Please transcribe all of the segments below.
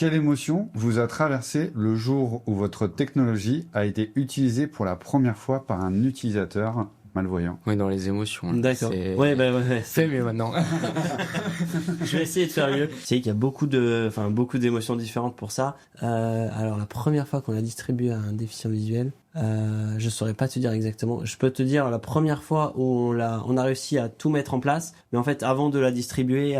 Quelle émotion vous a traversé le jour où votre technologie a été utilisée pour la première fois par un utilisateur malvoyant? Oui, dans les émotions. D'accord. C'est... Ouais. C'est mieux maintenant. Je vais essayer de faire mieux. C'est qu'il y a beaucoup d'émotions différentes pour ça. Alors la première fois qu'on l'a distribué à un déficient visuel, je saurais pas te dire exactement. Je peux te dire la première fois où on a réussi à tout mettre en place, mais en fait avant de la distribuer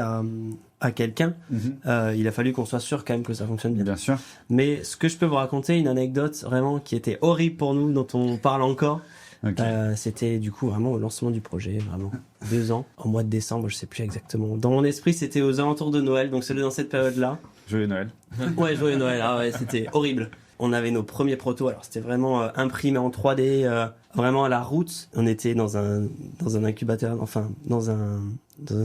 à quelqu'un, il a fallu qu'on soit sûr quand même que ça fonctionne bien. Bien sûr. Mais ce que je peux vous raconter, une anecdote vraiment qui était horrible pour nous, dont on parle encore. Okay. C'était du coup vraiment au lancement du projet, vraiment 2 ans, au mois de décembre, je sais plus exactement. Dans mon esprit, c'était aux alentours de Noël, donc c'est dans cette période-là. Joyeux Noël. Ouais, joyeux Noël. Ah ouais, c'était horrible. On avait nos premiers protos, alors c'était vraiment imprimé en 3D, vraiment à la route. On était dans un incubateur, enfin dans un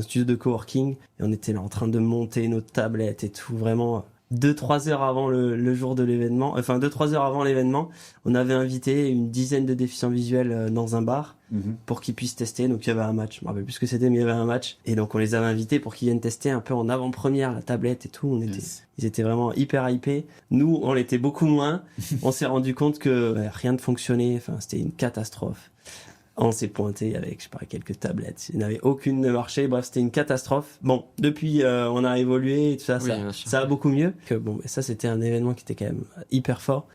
studio de coworking, et on était là en train de monter nos tablettes et tout, vraiment 2-3 heures avant le jour de l'événement, enfin 2-3 heures avant l'événement, on avait invité une dizaine de déficients visuels dans un bar pour qu'ils puissent tester. Donc il y avait un match, je me rappelle plus ce que c'était, mais il y avait un match, et donc on les avait invités pour qu'ils viennent tester un peu en avant-première la tablette et tout. Ils étaient vraiment hyper hypés. Nous, on l'était beaucoup moins. On s'est rendu compte que rien ne fonctionnait, enfin c'était une catastrophe. On s'est pointé avec, je sais pas, quelques tablettes. Il n'y en avait aucune ne marchait. Bref, c'était une catastrophe. Bon, depuis, on a évolué et tout ça, Oui, ça a beaucoup mieux. Que bon, ça, c'était un événement qui était quand même hyper fort.